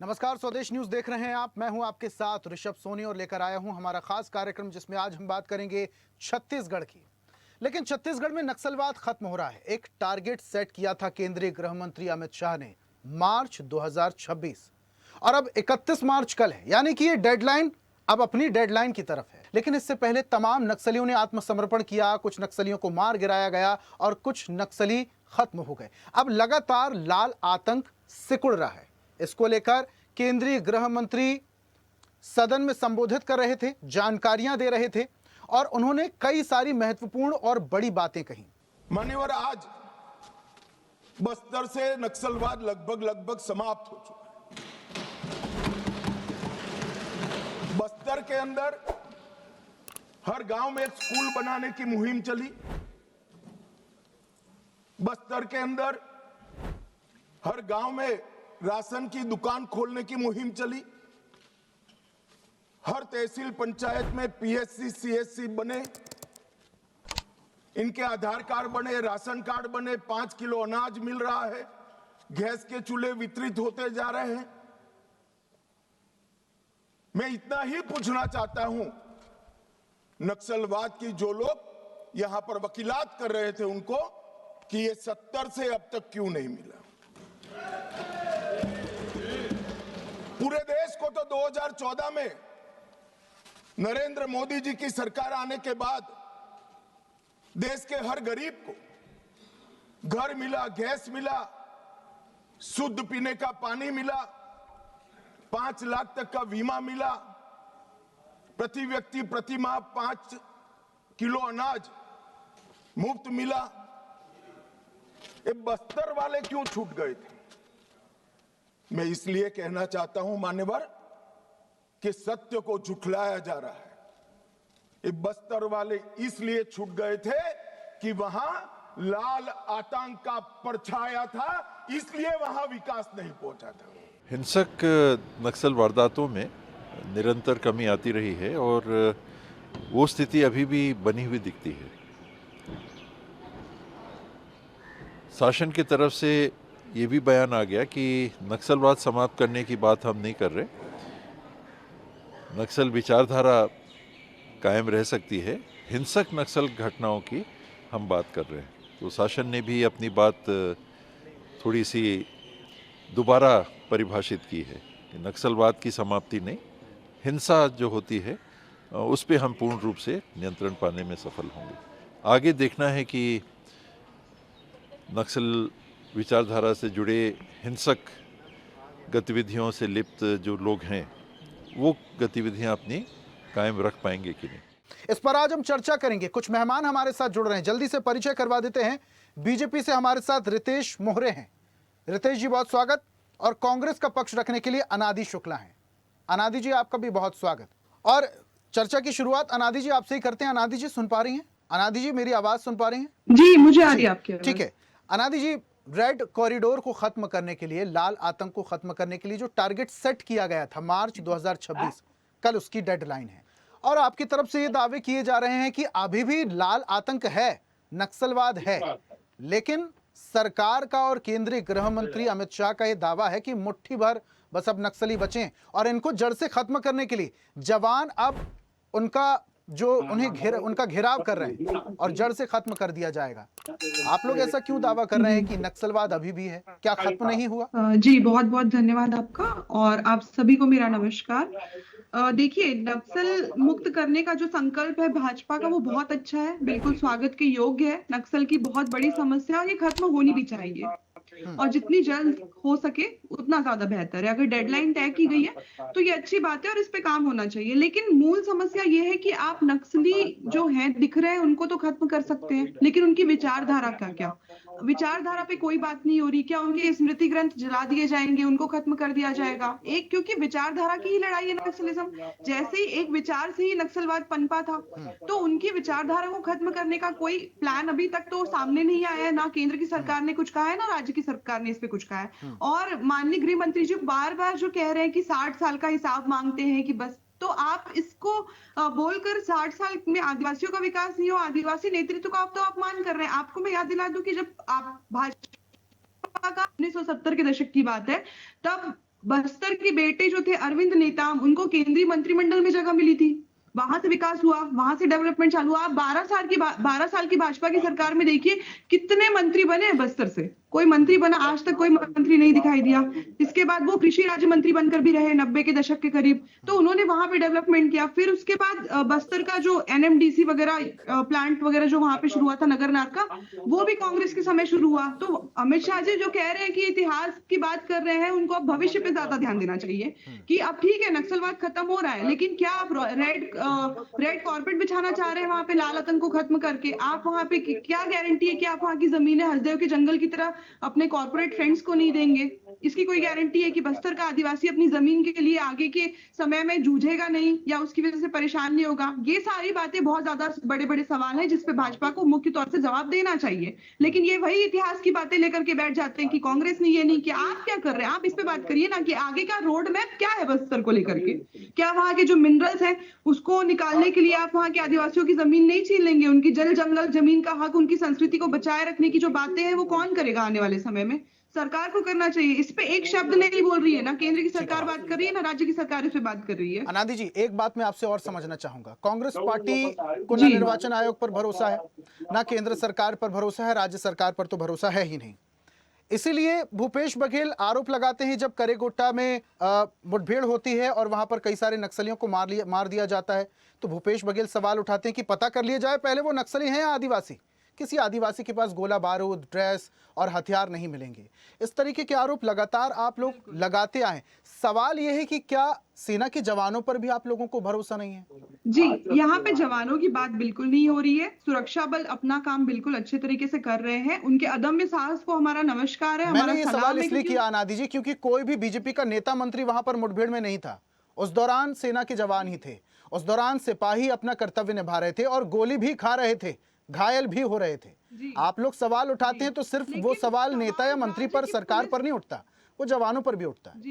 नमस्कार, स्वदेश न्यूज देख रहे हैं आप। मैं हूं आपके साथ ऋषभ सोनी और लेकर आया हूं हमारा खास कार्यक्रम, जिसमें आज हम बात करेंगे छत्तीसगढ़ की। लेकिन छत्तीसगढ़ में नक्सलवाद खत्म हो रहा है। एक टारगेट सेट किया था केंद्रीय गृह मंत्री अमित शाह ने मार्च 2026 और अब 31 मार्च कल है, यानी कि ये डेडलाइन अब अपनी डेडलाइन की तरफ है। लेकिन इससे पहले तमाम नक्सलियों ने आत्मसमर्पण किया, कुछ नक्सलियों को मार गिराया गया और कुछ नक्सली खत्म हो गए। अब लगातार लाल आतंक सिकुड़ रहा है। इसको लेकर केंद्रीय गृह मंत्री सदन में संबोधित कर रहे थे, जानकारियां दे रहे थे और उन्होंने कई सारी महत्वपूर्ण और बड़ी बातें कही। मान्यवर, आज बस्तर से नक्सलवाद लगभग समाप्त हो चुका है। बस्तर के अंदर हर गांव में एक स्कूल बनाने की मुहिम चली। बस्तर के अंदर हर गांव में राशन की दुकान खोलने की मुहिम चली। हर तहसील पंचायत में पीएचसी सीएचसी बने, इनके आधार कार्ड बने, राशन कार्ड बने, 5 किलो अनाज मिल रहा है, गैस के चूल्हे वितरित होते जा रहे हैं। मैं इतना ही पूछना चाहता हूं, नक्सलवाद की जो लोग यहां पर वकीलात कर रहे थे उनको, कि ये 70 से अब तक क्यों नहीं मिला। पूरे देश को तो 2014 में नरेंद्र मोदी जी की सरकार आने के बाद देश के हर गरीब को घर मिला, गैस मिला, शुद्ध पीने का पानी मिला, 5 लाख तक का बीमा मिला, प्रति व्यक्ति प्रति माह 5 किलो अनाज मुफ्त मिला। ये बस्तर वाले क्यों छूट गए थे? मैं इसलिए कहना चाहता हूं मान्यवर कि सत्य को झुठलाया जा रहा है। ये बस्तर वाले इसलिए छूट गए थे कि वहां लाल आतंक का परछाया था, इसलिए वहां विकास नहीं पहुंचा था। हिंसक नक्सल वारदातों में निरंतर कमी आती रही है और वो स्थिति अभी भी बनी हुई दिखती है। शासन की तरफ से ये भी बयान आ गया कि नक्सलवाद समाप्त करने की बात हम नहीं कर रहे, नक्सल विचारधारा कायम रह सकती है, हिंसक नक्सल घटनाओं की हम बात कर रहे हैं। तो शासन ने भी अपनी बात थोड़ी सी दोबारा परिभाषित की है कि नक्सलवाद की समाप्ति नहीं, हिंसा जो होती है उस पे हम पूर्ण रूप से नियंत्रण पाने में सफल होंगे। आगे देखना है कि नक्सल विचारधारा से जुड़े हिंसक गतिविधियों से लिप्त जो लोग हैं वो गतिविधियां अपनी कायम रख पाएंगे कि नहीं। इस पर आज हम चर्चा करेंगे। कुछ मेहमान हमारे साथ जुड़ रहे हैं, जल्दी से परिचय करवा देते हैं। बीजेपी से हमारे साथ रितेश मोहरे हैं। रितेश जी, बहुत स्वागत। और कांग्रेस का पक्ष रखने के लिए अनादि शुक्ला हैं। अनादि जी, आपका भी बहुत स्वागत। और चर्चा की शुरुआत अनादि जी आपसे ही करते हैं। अनादि जी, सुन पा रही हैं? अनादि जी, मेरी आवाज सुन पा रही हैं? जी, मुझे आ रही है आपकी आवाज। ठीक है अनादि जी, रेड कॉरिडोर को खत्म करने के लिए, लाल आतंक को खत्म करने के लिए जो टारगेट सेट किया गया था मार्च 2026, कल उसकी डेडलाइन है और आपकी तरफ से ये दावे किए जा रहे हैं कि अभी भी लाल आतंक है, नक्सलवाद है, लेकिन सरकार का और केंद्रीय गृह मंत्री अमित शाह का यह दावा है कि मुट्ठी भर बस अब नक्सली बचे और इनको जड़ से खत्म करने के लिए जवान अब उनका जो उनका घेराव कर रहे हैं और जड़ से खत्म कर दिया जाएगा। आप लोग ऐसा क्यों दावा कर रहे हैं कि नक्सलवाद अभी भी है? क्या खत्म नहीं हुआ? जी, बहुत बहुत धन्यवाद आपका और आप सभी को मेरा नमस्कार। देखिए, नक्सल मुक्त करने का जो संकल्प है भाजपा का, वो बहुत अच्छा है, बिल्कुल स्वागत के योग्य है। नक्सल की बहुत बड़ी समस्या, ये खत्म होनी भी चाहिए और जितनी जल्द हो सके उतना ज्यादा बेहतर है। अगर डेडलाइन तय की गई है तो ये अच्छी बात है और इस पे काम होना चाहिए। लेकिन मूल समस्या ये है कि आप नक्सली जो हैं दिख रहे हैं उनको तो खत्म कर सकते हैं, लेकिन उनकी विचारधारा का क्या? विचारधारा पे कोई बात नहीं हो रही। क्या उनके स्मृति ग्रंथ जला दिए जाएंगे, उनको खत्म कर दिया जाएगा? एक, क्योंकि विचारधारा की ही लड़ाई है नक्सलिज्म। जैसे ही एक विचार से ही नक्सलवाद पनपा था, तो उनकी विचारधारा को खत्म करने का कोई प्लान अभी तक तो सामने नहीं आया है। ना केंद्र की सरकार ने कुछ कहा है, ना राज्य की सरकार ने इस पे कुछ कहा है। और माननीय गृह मंत्री जी बार बार जो कह रहे हैं कि 60 साल का हिसाब मांगते हैं कि बस, तो आप इसको बोलकर 60 साल में आदिवासियों का विकास नहीं हो, आदिवासी नेतृत्व का आप तो अपमान कर रहे हैं। आपको मैं याद दिला दूं कि जब आप भाजपा का 1970 के दशक की बात है, तब बस्तर के बेटे जो थे अरविंद नेताम, उनको केंद्रीय मंत्रिमंडल में जगह मिली थी, वहां से विकास हुआ, वहां से डेवलपमेंट चालू हुआ। आप 12 साल की भाजपा की सरकार में देखिए कितने मंत्री बने हैं बस्तर से, कोई मंत्री बना आज तक कोई मंत्री नहीं दिखाई दिया। इसके बाद वो कृषि राज्य मंत्री बनकर भी रहे 90 के दशक के करीब, तो उन्होंने वहां पे डेवलपमेंट किया। फिर उसके बाद बस्तर का जो एनएमडीसी वगैरह प्लांट वगैरह जो वहां पे शुरू हुआ था नगरनार का, वो भी कांग्रेस के समय शुरू हुआ। तो अमित शाह जी जो कह रहे हैं कि इतिहास की बात कर रहे हैं, उनको अब भविष्य पे ज्यादा ध्यान देना चाहिए कि अब ठीक है नक्सलवाद खत्म हो रहा है, लेकिन क्या आप रेड कॉर्पेट बिछाना चाह रहे हैं वहां पे लाल आतंक को खत्म करके? आप वहां पे क्या गारंटी है कि आप वहां की जमीनें हसदेव के जंगल की तरह अपने कॉर्पोरेट फ्रेंड्स को नहीं देंगे? इसकी कोई गारंटी है कि बस्तर का आदिवासी अपनी जमीन के लिए आगे के समय में जूझेगा नहीं या उसकी वजह से परेशान नहीं होगा? ये सारी बातें बहुत ज्यादा बड़े बड़े सवाल हैं जिसपे भाजपा को मुख्य तौर से जवाब देना चाहिए। लेकिन ये वही इतिहास की बातें लेकर के बैठ जाते हैं कि कांग्रेस ने ये नहीं किया। आप क्या कर रहे हैं? आप इस पे बात करिए ना कि आगे का रोड मैप क्या है बस्तर को लेकर के। क्या वहां के जो मिनरल्स हैं उसको निकालने के लिए आप वहां के आदिवासियों की जमीन नहीं छीन लेंगे? उनकी जल जंगल जमीन का हक, उनकी संस्कृति को बचाए रखने की जो बातें हैं वो कौन करेगा आने वाले समय में? सरकार को करना चाहिए। इस पे एक शब्द नहीं बोल रही है, ना केंद्र की सरकार बात कर रही है, ना राज्य की सरकार इस पे बात कर रही है। अनादि जी, एक बात मैं आपसे और समझना चाहूंगा। कांग्रेस पार्टी को ना निर्वाचन आयोग पर भरोसा है, ना केंद्र सरकार पर भरोसा है, राज्य सरकार पर तो भरोसा है ही नहीं। इसीलिए भूपेश बघेल आरोप लगाते हैं जब करेगोट्टा में मुठभेड़ होती है और वहां पर कई सारे नक्सलियों को मार दिया जाता है, तो भूपेश बघेल सवाल उठाते हैं कि पता कर लिया जाए पहले वो नक्सली हैं या आदिवासी। किसी आदिवासी के पास गोला बारूद, ड्रेस और हथियार नहीं मिलेंगे। इस तरीके के आरोप लगातार आप लोग लगाते आए। सवाल यह है कि क्या सेना के जवानों पर भी आप लोगों को भरोसा नहीं है? जी, यहाँ पे जवानों की बात बिल्कुल नहीं हो रही है। सुरक्षा बल अपना काम बिल्कुल अच्छे तरीके से कर रहे हैं। उनके अदम्य साहस को हमारा नमस्कार है, हमारा मैंने ये सलाम सवाल है, इसलिए क्योंकि किया अनादि जी क्योंकि कोई भी बीजेपी का नेता मंत्री वहां पर मुठभेड़ में नहीं था। उस दौरान सेना के जवान ही थे, उस दौरान सिपाही अपना कर्तव्य निभा रहे थे और गोली भी खा रहे थे, घायल भी हो रहे थे। आप लोग सवाल उठाते हैं तो सिर्फ वो सवाल नेता या मंत्री पर, सरकार पर नहीं उठता, वो जवानों पर भी उठता है।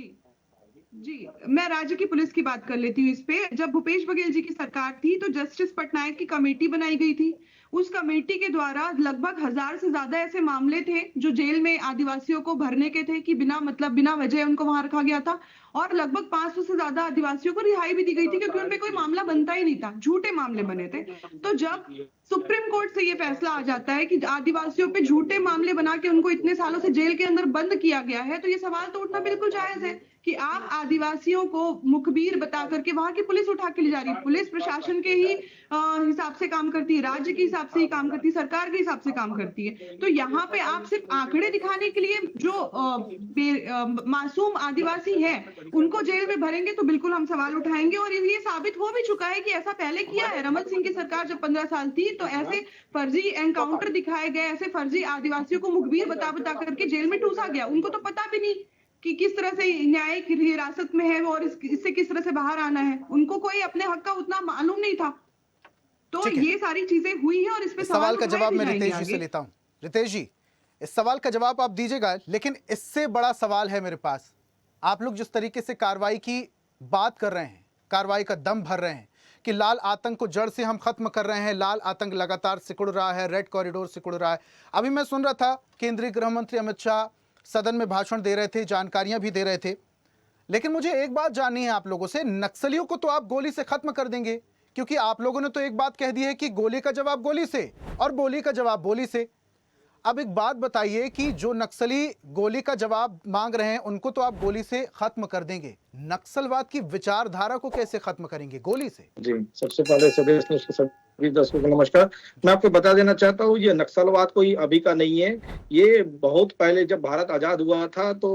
जी, मैं राज्य की पुलिस की बात कर लेती हूँ इस पे। जब भूपेश बघेल जी की सरकार थी तो जस्टिस पटनायक की कमेटी बनाई गई थी। उस कमेटी के द्वारा लगभग 1000 से ज्यादा ऐसे मामले थे जो जेल में आदिवासियों को भरने के थे कि बिना वजह उनको वहां रखा गया था, और लगभग 500 से ज्यादा आदिवासियों को रिहाई भी दी गई थी क्योंकि उनपे कोई मामला बनता ही नहीं था, झूठे मामले बने थे। तो जब सुप्रीम कोर्ट से ये फैसला आ जाता है कि आदिवासियों पे झूठे मामले बना के उनको इतने सालों से जेल के अंदर बंद किया गया है, तो ये सवाल तो उठना बिल्कुल जायज है कि आप आदिवासियों को मुखबिर बता करके वहां की पुलिस उठा के ले जा रही है। पुलिस प्रशासन के ही हिसाब से काम करती है, राज्य के हिसाब से ही काम करती है, सरकार के हिसाब से काम करती है। तो यहाँ पे आप सिर्फ आंकड़े दिखाने के लिए जो मासूम आदिवासी है उनको जेल में भरेंगे तो बिल्कुल हम सवाल उठाएंगे। और ये साबित हो भी चुका है कि ऐसा पहले किया है। रमन सिंह की सरकार जब 15 साल थी तो ऐसे फर्जी एनकाउंटर दिखाए गए, ऐसे फर्जी आदिवासियों को मुखबिर बता करके जेल में ठूसा गया। उनको तो पता भी नहीं कि किस तरह से न्यायिक हिरासत में है वो और इससे किस तरह से बाहर आना है। उनको कोई अपने हक का उतना मालूम नहीं था। तो ये सारी चीजें हुई हैं और इस पे सवाल का जवाब मैं उठाए रितेश जी जाएंगे से लेता हूं। रितेश जी, इस सवाल का जवाब आप दीजिएगा, लेकिन इससे बड़ा सवाल है मेरे पास। आप लोग जिस तरीके से कार्रवाई की बात कर रहे हैं, कार्रवाई का दम भर रहे हैं कि लाल आतंक को जड़ से हम खत्म कर रहे हैं, लाल आतंक लगातार सिकुड़ रहा है, रेड कॉरिडोर सिकुड़ रहा है। अभी मैं सुन रहा था केंद्रीय गृह मंत्री अमित शाह सदन में भाषण दे रहे थे, जानकारियां भी दे रहे थे, लेकिन मुझे एक बात जाननी है आप लोगों से। नक्सलियों को तो आप गोली से खत्म कर देंगे, क्योंकि आप लोगों ने तो एक बात कह दी है कि गोली का जवाब गोली से और बोली का जवाब बोली से। अब एक बात बताइए कि जो नक्सली गोली का जवाब मांग रहे हैं उनको तो आप गोली से खत्म कर देंगे, नक्सलवाद की विचारधारा को कैसे खत्म करेंगे? गोली से। जी, सबसे पहले स्वदेश न्यूज़ के सभी दर्शकों को नमस्कार। मैं आपको बता देना चाहता हूँ, ये नक्सलवाद कोई अभी का नहीं है। ये बहुत पहले जब भारत आजाद हुआ था तो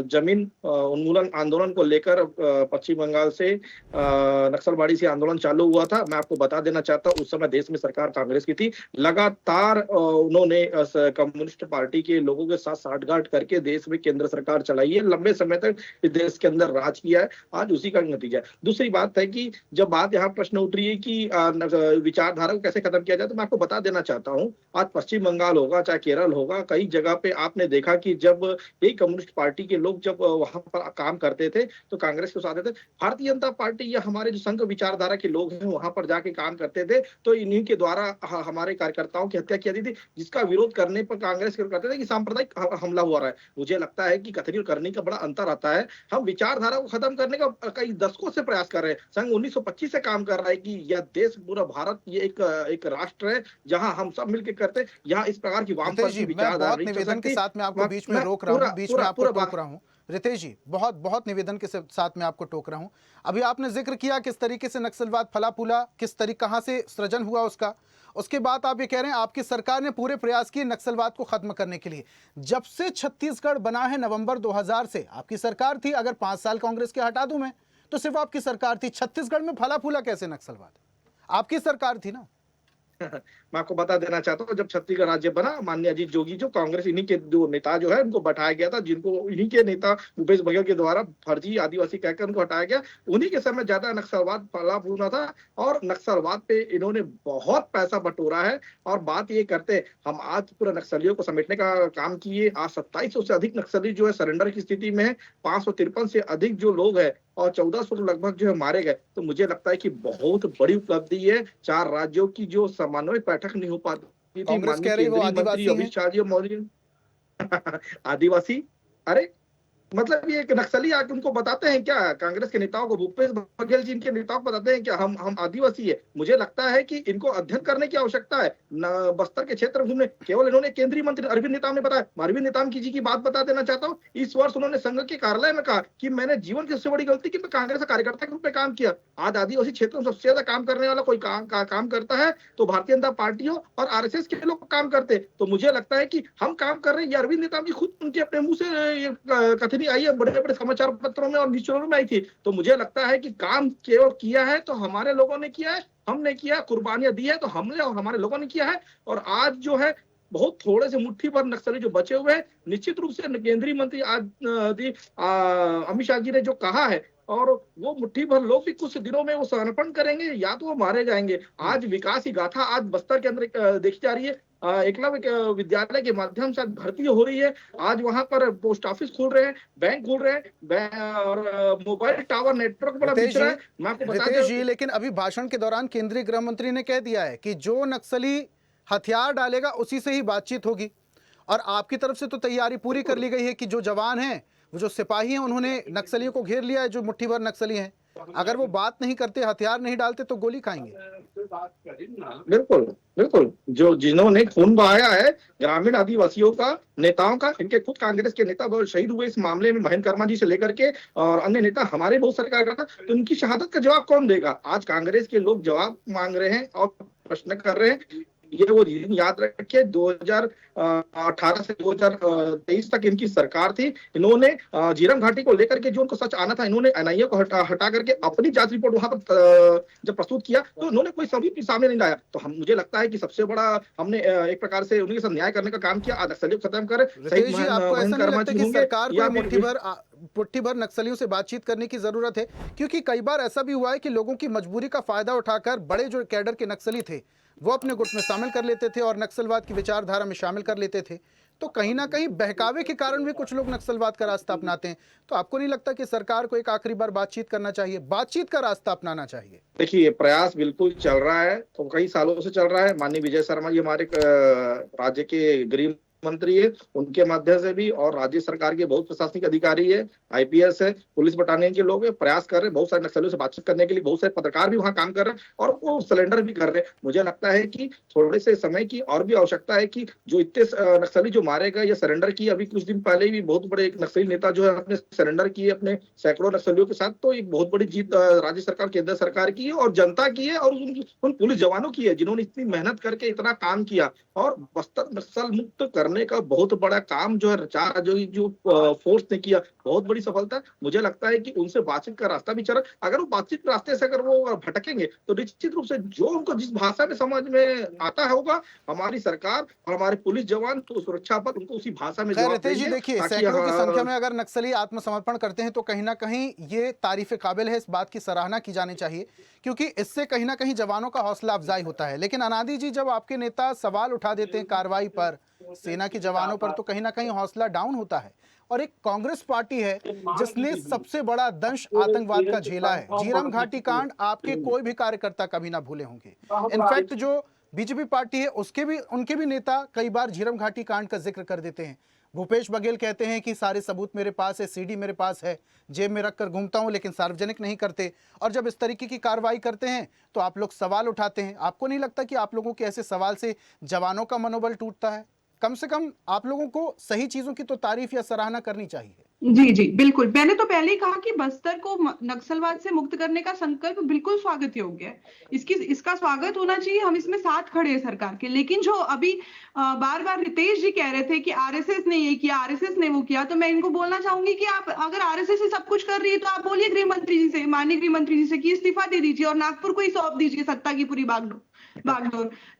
जमीन उन्मूलन आंदोलन को लेकर पश्चिम बंगाल से नक्सलवाड़ी से आंदोलन चालू हुआ था। मैं आपको बता देना चाहता हूँ, उस समय देश में सरकार कांग्रेस की थी। लगातार उन्होंने कम्युनिस्ट पार्टी के लोगों के साथ साठगांठ करके देश में केंद्र सरकार चलाई है, लंबे समय तक इस देश के अंदर राज किया है। आज उसी का नतीजा है। दूसरी बात है कि जब बात यहाँ प्रश्न उठ रही है कि विचारधारा को कैसे खत्म किया जाए, तो मैं आपको बता देना चाहता हूँ, आज पश्चिम बंगाल होगा चाहे केरल होगा, कई जगह पे आपने देखा कि जब यही कम्युनिस्ट पार्टी के लोग जब वहां पर काम करते थे तो कांग्रेस के साथ थे, भारतीय जनता पार्टी या हमारे जो संघ विचारधारा के लोग हैं वहां पर जाके काम करते थे, तो इन्हीं के द्वारा हमारे कार्यकर्ताओं की हत्या की जाती थी, जिसका विरोध करने पर कांग्रेस करते थे कि सांप्रदायिक हमला हुआ रहा है। मुझे लगता है कि कथनी और करनी का बड़ा अंतर आता है। हम विचारधारा को खत्म करने का कई दशकों से प्रयास कर रहे हैं। संघ 1925 से काम कर रहा है कि यह देश, पूरा भारत ये एक राष्ट्र है जहां हम सब मिलकर करते हैं। यहाँ इस प्रकार की वामपंथी मैं विचारधारा बहुत नहीं चल निवेदन के सकती। साथ में आपको बीच में रोक रहा हूँ, बीच में आपको टोक रहा हूँ। रितेश जी, बहुत बहुत निवेदन के साथ में आपको टोक रहा हूँ। अभी आपने जिक्र किया किस तरीके से नक्सलवाद फला फूला, किस तरीके कहाँ से सृजन हुआ उसका। उसके बाद आप ये कह रहे हैं आपकी सरकार ने पूरे प्रयास किए नक्सलवाद को खत्म करने के लिए। जब से छत्तीसगढ़ बना है नवंबर 2000 से आपकी सरकार थी। अगर 5 साल कांग्रेस के हटा दूं मैं तो सिर्फ आपकी सरकार थी। छत्तीसगढ़ में फला फूला कैसे नक्सलवाद? आपकी सरकार थी ना। मैं आपको बता देना चाहता हूँ, जब छत्तीसगढ़ राज्य बना, माननीय अजीत जोगी जो कांग्रेस, इन्हीं के जो नेता जो है उनको बैठाया गया था, जिनको इन्हीं के नेता भूपेश बघेल के द्वारा फर्जी आदिवासी कहकर उनको हटाया गया। उन्हीं के समय ज्यादा नक्सलवाद फैला फूला था और नक्सलवाद पे इन्होंने बहुत पैसा बटोरा है। और बात ये करते, हम आज पूरा नक्सलियों को समेटने का काम किए। आज 2700 से अधिक नक्सली जो है सरेंडर की स्थिति में है, 553 से अधिक जो लोग है और 1400 लगभग जो है मारे गए। तो मुझे लगता है कि बहुत बड़ी उपलब्धि है। 4 राज्यों की जो समन्वय बैठक नहीं हो पाती थी, कांग्रेस कह रही है वो केंद्रीय आदिवासी मंत्री अमित शाह जी मौजूद आदिवासी, अरे मतलब ये एक नक्सली आके उनको बताते हैं क्या? कांग्रेस के नेताओं को, भूपेश बघेल जी इनके नेताओं को बताते हैं क्या हम आदिवासी है? मुझे लगता है कि इनको अध्ययन करने की आवश्यकता है। बस्तर के क्षेत्र में घूमने, केवल इन्होंने केंद्रीय मंत्री अरविंद नेताम ने बताया। अरविंद नेताम जी की बात बता देना चाहता हूँ। इस वर्ष उन्होंने संघ के कार्यालय में कहा कि मैंने जीवन की सबसे बड़ी गलती की मैं कांग्रेस का कार्यकर्ता के रूप में काम किया। आज आदिवासी क्षेत्रों में सबसे ज्यादा काम करने वाला कोई काम करता है तो भारतीय जनता पार्टी हो और आरएसएस के लोग काम करते। तो मुझे लगता है कि हम काम कर रहे हैं। ये अरविंद नेताम जी खुद उनके अपने मुंह से कथनी आई है, बड़े बड़े समाचार पत्रों में और न्यूज़पेपरों में आई थी। तो मुझे लगता है कि काम केवल किया है तो हमारे लोगों ने किया है, हमने किया, कुर्बानियां दी है तो हमने और हमारे लोगों ने किया है। और आज जो है बहुत थोड़े से मुट्ठी भर नक्सली जो बचे हुए हैं, निश्चित रूप से केंद्रीय मंत्री आज अमित शाह जी ने जो कहा है, और वो मुट्ठी भर लोग भी कुछ दिनों में वो समर्पण करेंगे या तो वो मारे जाएंगे। आज विकास की गाथा आज बस्तर के अंदर देखी जा रही है। एकलव्य विद्यालय के माध्यम से भर्ती हो रही है। आज वहां पर पोस्ट ऑफिस खुल रहे हैं, बैंक खुल रहे हैं और मोबाइल टावर नेटवर्क बड़ा बिछ रहा है। मैं आपको बता रितेश जी, लेकिन अभी भाषण के दौरान केंद्रीय गृह मंत्री ने कह दिया है कि जो नक्सली हथियार डालेगा उसी से ही बातचीत होगी। और आपकी तरफ से तो तैयारी पूरी कर ली गई है कि जो जवान हैं, वो जो सिपाही हैं, उन्होंने नक्सलियों को घेर लिया है। जो मुट्ठी भर नक्सली हैं, अगर वो बात नहीं करते, हथियार नहीं डालते तो गोली खाएंगे। बिल्कुल बिल्कुल, जो जिन्होंने खून बहाया है ग्रामीण आदिवासियों का, नेताओं का, इनके खुद कांग्रेस के नेता बहुत शहीद हुए इस मामले में, महेंद्र कर्मा जी से लेकर के और अन्य नेता हमारे बहुत सारे कार्यकर्ता। तो उनकी शहादत का जवाब कौन देगा? आज कांग्रेस के लोग जवाब मांग रहे हैं और प्रश्न कर रहे हैं। ये वो दिन याद रखिए, 2018 से 2023 तक इनकी सरकार थी। इन्होंने झीरम घाटी को लेकर के जो उनको सच आना था, इन्होंने एनआईए को हटा करके अपनी जांच रिपोर्ट वहां पर जब प्रस्तुत किया तो इन्होंने कोई सबूत सामने नहीं लाया। तो मुझे लगता है कि सबसे बड़ा हमने एक प्रकार से उनके साथ न्याय करने का काम किया। आज नक्सलियों को खत्म कर सरकार को मुट्ठी भर नक्सलियों से बातचीत करने की जरूरत है, क्योंकि कई बार ऐसा भी हुआ है कि लोगों की मजबूरी का फायदा उठाकर बड़े जो कैडर के नक्सली थे वो अपने गुट में शामिल कर लेते थे और नक्सलवाद की विचारधारा में शामिल कर लेते थे। तो कहीं ना कहीं बहकावे के कारण भी कुछ लोग नक्सलवाद का रास्ता अपनाते हैं। तो आपको नहीं लगता कि सरकार को एक आखिरी बार बातचीत करना चाहिए, बातचीत का रास्ता अपनाना चाहिए? देखिए, प्रयास बिल्कुल चल रहा है, तो कई सालों से चल रहा है। माननीय विजय शर्मा जी हमारे राज्य के गृह मंत्री है, उनके माध्यम से भी, और राज्य सरकार के बहुत प्रशासनिक अधिकारी है, आईपीएस है, पुलिस बटालियन के लोग प्रयास कर रहे हैं। बहुत सारे नक्सलियों से बातचीत करने के लिए बहुत सारे पत्रकार भी वहां काम कर रहे हैं और वो सिलेंडर भी कर रहे हैं। मुझे लगता है कि थोड़े से समय की और भी आवश्यकता है कि जो इतने नक्सली जो मारे गए या सरेंडर किए, अभी कुछ दिन पहले भी बहुत बड़े एक नक्सली नेता जो है अपने सरेंडर किए अपने सैकड़ों नक्सलियों के साथ। तो एक बहुत बड़ी जीत राज्य सरकार, केंद्र सरकार की है और जनता की है और उन पुलिस जवानों की है जिन्होंने इतनी मेहनत करके इतना काम किया और बस्तर नक्सल मुक्त करने करने का बहुत बड़ा काम जो है चार जो फोर्स ने किया, बहुत बड़ी सफलता। मुझे लगता है कि उनसे बातचीत का रास्ता भी चला, अगर वो बातचीत के रास्ते से अगर वो भटकेंगे तो निश्चित रूप से जो उनको जिस भाषा में समझ में आता होगा, हमारी सरकार और हमारे पुलिस जवान तो सुरक्षा बल उनको उसी भाषा में खैर जवाब रितेश जी, देंगे, देखिए ताकि सैकड़ों की संख्या में अगर नक्सली आत्मसमर्पण करते हैं तो कहीं ना कहीं ये तारीफ काबिल है, इस बात की सराहना की जानी चाहिए, क्योंकि इससे कहीं ना कहीं जवानों का हौसला अफजाई होता है। लेकिन अनादि जी, जब आपके नेता सवाल उठा देते हैं कार्रवाई पर, सेना के जवानों पर, तो कहीं ना कहीं हौसला डाउन होता है। और एक कांग्रेस पार्टी है जिसने सबसे बड़ा दंश आतंकवाद का झेला है। झीरम घाटी कांड आपके कोई भी कार्यकर्ता कभी ना भूले होंगे। इनफैक्ट जो बीजेपी पार्टी है उनके भी नेता कई बार झीरम घाटी कांड का जिक्र कर देते हैं। भूपेश बघेल कहते हैं कि सारे सबूत मेरे पास है, सीडी मेरे पास है, जेब में रखकर घूमता हूं, लेकिन सार्वजनिक नहीं करते। और जब इस तरीके की कार्रवाई करते हैं तो आप लोग सवाल उठाते हैं। आपको नहीं लगता कि आप लोगों के ऐसे सवाल से जवानों का मनोबल टूटता है? कम से कम आप लोगों को सही चीजों की तो तारीफ या सराहना करनी चाहिए। जी जी बिल्कुल, मैंने तो पहले ही कहा कि बस्तर को नक्सलवाद से मुक्त करने का संकल्प बिल्कुल स्वागत योग्य है। इसका स्वागत होना चाहिए, हम इसमें साथ खड़े हैं सरकार के। लेकिन जो अभी बार बार रितेश जी कह रहे थे कि आरएसएस ने ये किया, आरएसएस ने वो किया, तो मैं इनको बोलना चाहूंगी कि आप अगर आरएसएस से सब कुछ कर रही है तो आप बोलिए गृह मंत्री जी से, माननीय गृह मंत्री जी से कि इस्तीफा दे दीजिए और नागपुर को ही सौंप दीजिए सत्ता की पूरी बागडोर।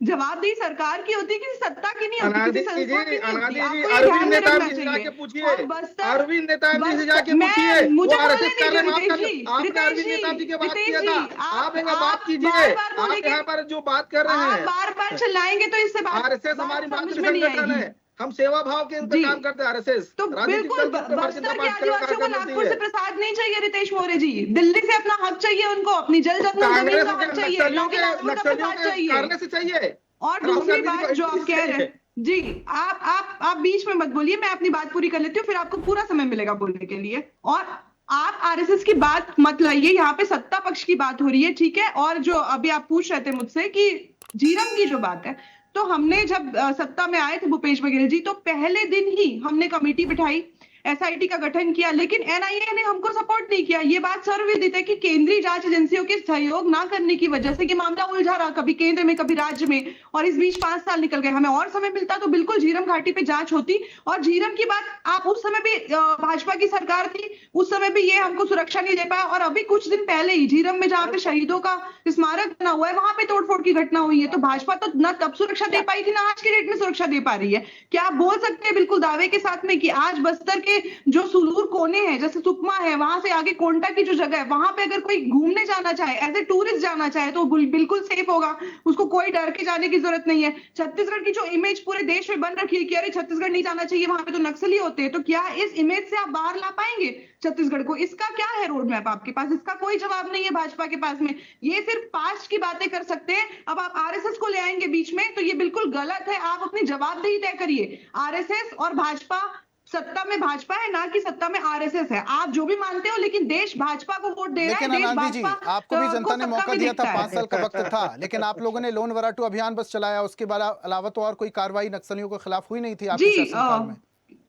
जवाबदेही सरकार की होती है, किसी सत्ता की नहीं होती, किसी संस्था की नहीं होती। आपको ये ध्यान में रखना चाहिए। और बस्तर, अरविंद नेताजी से जाके पूछिए, मुझे वो बोलने आरएसएस कर रहे दीजिए हैं। रितेश जी, आपने रितेश अरविंद जी, नेताजी की बात रितेश किया जी, था, आप एक बात कीजिए। बार-बार आप बोलेंगे, यहाँ पर जो बात कर रहे आप हैं, बार-बार चिल्लाएंगे तो इससे बात आरएसएस हमारी समझ मातृ में नहीं संगठन आएगी। है, हम सेवा भाव के ऊपर जी। काम करते हैं। आरएसएस तो राजनीतिक बिल्कुल दल के ऊपर भारतीय बस्तर जनता के पार्टी का आदिवासियों को कार्यक्रम नागपुर होती से है। प्रसाद नहीं चाहिए रितेश मौर्य जी, दिल्ली से अपना हक चाहिए उनको, अपनी जल जमीन कांग्रेस का के हक चाहिए, ना कि नागपुर का प्रसाद के चाहिए। करने से चाहिए। और राहुल दूसरी गांधी जी बात को जो आप कह रहे हैं, जी आप बीच में मत बोलिए, मैं अपनी बात पूरी कर लेती हूँ, फिर आपको पूरा समय मिलेगा बोलने के लिए। और आप आरएसएस की बात मत लाइए, यहाँ पे सत्ता पक्ष की बात हो रही है, ठीक है। और जो अभी आप पूछ रहे थे मुझसे कि झीरम की जो बात है, तो हमने जब सत्ता में आए थे भूपेश बघेल जी, तो पहले दिन ही हमने कमेटी बिठाई, एसआईटी का गठन किया, लेकिन एनआईए ने हमको सपोर्ट नहीं किया। ये बात सर्वविदित है कि केंद्रीय जांच एजेंसियों के सहयोग ना करने की वजह से कि मामला उलझा रहा, कभी केंद्र में कभी राज्य में, और इस बीच 5 साल निकल गए। हमें और समय मिलता तो बिल्कुल झीरम घाटी पे जांच होती। और झीरम की बात, आप उस समय भी भाजपा की सरकार थी, उस समय भी ये हमको सुरक्षा नहीं दे पाया। और अभी कुछ दिन पहले ही झीरम में जहाँ पे शहीदों का स्मारक बना हुआ है, वहां पे तोड़फोड़ की घटना हुई है। तो भाजपा तो न तब सुरक्षा दे पाई थी, ना आज के डेट में सुरक्षा दे पा रही है। क्या आप बोल सकते हैं बिल्कुल दावे के साथ में कि आज बस्तर के जो सुदूर कोने हैं, जैसे सुकमा है, वहां से आगे कोंटा की जो जगह है, वहां पे अगर कोई घूमने जाना चाहे, एज ए टूरिस्ट जाना चाहे, तो बिल्कुल सेफ होगा, उसको कोई डर के जाने की जरूरत नहीं है। छत्तीसगढ़ की जो इमेज पूरे देश में बन रखी है कि अरे छत्तीसगढ़ नहीं जाना चाहिए, वहां पे तो नक्सली होते हैं, तो क्या इस इमेज से आप बाहर ला पाएंगे छत्तीसगढ़ को? इसका क्या है रोड मैप आपके पास? इसका कोई जवाब नहीं है भाजपा के पास में। ये सिर्फ पास्ट की बातें कर सकते हैं। अब आप आरएसएस को ले आएंगे बीच में, तो ये बिल्कुल गलत है। आप अपनी जवाबदेही तय करिए। आरएसएस और भाजपा, सत्ता में भाजपा है ना कि सत्ता में आरएसएस है, आप जो भी मानते हो, लेकिन देश भाजपा को वोट दे रहा है। लेकिन देश आनंदी जी, भाजपा आपको भी जनता ने सत्ता मौका में दिया था, देखता है। 5 साल का वक्त था, लेकिन आप लोगों ने लोन वराटू अभियान बस चलाया, उसके अलावा तो और कोई कार्रवाई नक्सलियों के खिलाफ हुई नहीं थी आपके जी शासनकाल में।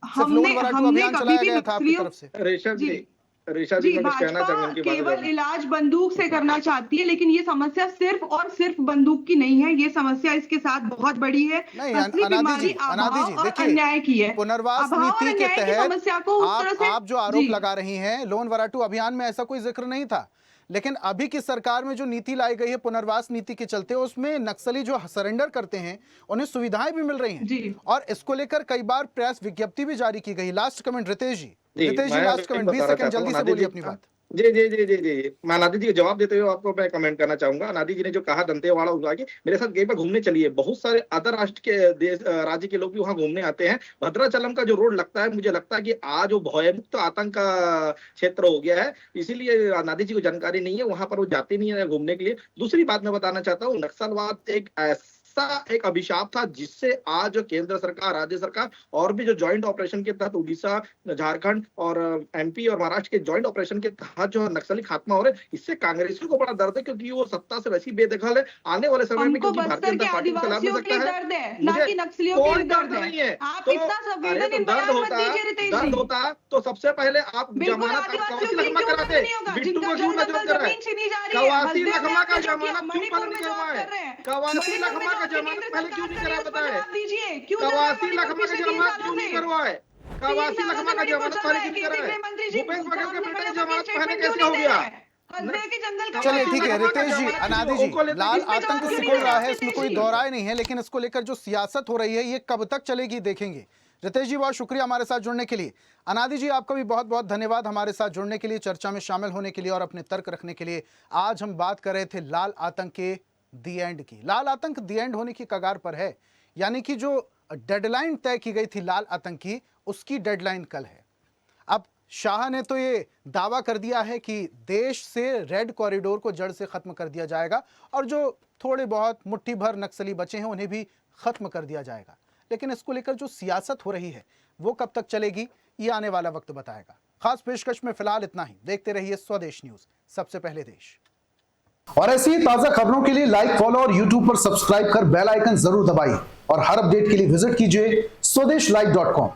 सिर्फ लोन वराटू अभियान कभी चलाया भी गया था आपकी तरफ से। ऋषभ जी, मैं कुछ कहना भाजपा चाहूंगा उनकी बातों केवल में। इलाज बंदूक से करना चाहती है, लेकिन ये समस्या सिर्फ और सिर्फ बंदूक की नहीं है। ये समस्या इसके साथ बहुत बड़ी है। नहीं असली अनादि बीमारी जी, अभाव और देखिए, अन्याय की है। पुनर्वास अभाव और नीति के अन्याय की तहत समस्या को उस तरह से आप जो आरोप जी। लगा रही हैं, लोन वराटू अभियान में ऐसा कोई जिक्र नहीं था। लेकिन अभी की सरकार में जो नीति लाई गई है पुनर्वास नीति के चलते, उसमें नक्सली जो सरेंडर करते हैं उन्हें सुविधाएं भी मिल रही हैं, और इसको लेकर कई बार प्रेस विज्ञप्ति भी जारी की गई। लास्ट कमेंट रितेश जी, लास्ट कमेंट, 20 सेकंड जल्दी से बोलिए अपनी बात। जी जी जी जी जी, मैं अनादि जी को जवाब देते हुए आपको मैं कमेंट करना चाहूंगा। अनादि जी ने जो कहा दंतेवाड़ा हुआ कि मेरे साथ कई बार घूमने चलिए, बहुत सारे अदर राष्ट्र के देश राज्य के लोग भी वहां घूमने आते हैं। भद्राचलम का जो रोड लगता है, मुझे लगता है कि आज वो भयमुक्त आतंक का क्षेत्र हो गया है, इसीलिए अनादि जी को जानकारी नहीं है, वहां पर वो जाते नहीं है घूमने के लिए। दूसरी बात मैं बताना चाहता हूँ, नक्सलवाद एक अभिशाप था जिससे आज केंद्र सरकार, राज्य सरकार और भी जो ज्वाइंट ऑपरेशन के तहत उड़ीसा, झारखंड और एमपी और महाराष्ट्र के ज्वाइंट ऑपरेशन के तहत जो नक्सली खात्मा हो रहे हैं, इससे कांग्रेसियों को बड़ा दर्द है, क्योंकि वो सत्ता से वैसी बेदखल है। आने वाले समय में क्योंकि भारतीय जनता पार्टी को चला सकता है, कोई दर्द नहीं है। दर्द होता तो सबसे पहले आप जमानत कवासी लखमा कराते, बिट्टू को क्यों नजर कर रहे हैं? कवासी लखमा का जमानत क्यों बंद नहीं करवाए? कवासी लखमा का जमानत पहले क्यों नहीं करा पता है? दीजिए क्यों 82 लाख का जमानत क्यों नहीं करवाए? 82 लाख का जमानत पहले क्यों नहीं कराए? भूपेश बघेल के बेटे की जमानत पहले कैसे हो गया? चलिए ठीक है रितेश जी, अनादि जी, लाल आतंक सिकुड़ रहा है, इसमें कोई दो राय नहीं है, लेकिन इसको लेकर जो सियासत हो रही है ये कब तक चलेगी देखेंगे। रितेश जी बहुत शुक्रिया हमारे साथ जुड़ने के लिए। अनादि जी आपका भी बहुत बहुत धन्यवाद हमारे साथ जुड़ने के लिए, चर्चा में शामिल होने के लिए और अपने तर्क रखने के लिए। आज हम बात कर रहे थे लाल आतंक के दी एंड की। लाल आतंक दी एंड होने की कगार पर है, यानी कि जो डेडलाइन तय की गई थी लाल आतंक की, उसकी डेडलाइन कल है। अब शाह ने तो ये दावा कर दिया है कि देश से रेड कॉरिडोर को जड़ से खत्म कर दिया जाएगा और जो थोड़े बहुत मुट्ठी भर नक्सली बचे हैं उन्हें भी खत्म कर दिया जाएगा, लेकिन इसको लेकर जो सियासत हो रही है वो कब तक चलेगी ये आने वाला वक्त बताएगा। खास पेशकश में फिलहाल इतना ही। देखते रहिए स्वदेश न्यूज, सबसे पहले देश। और ऐसी ही ताजा खबरों के लिए लाइक, फॉलो और यूट्यूब पर सब्सक्राइब कर बेल आइकन जरूर दबाइए और हर अपडेट के लिए विजिट कीजिए स्वदेशलाइव.com।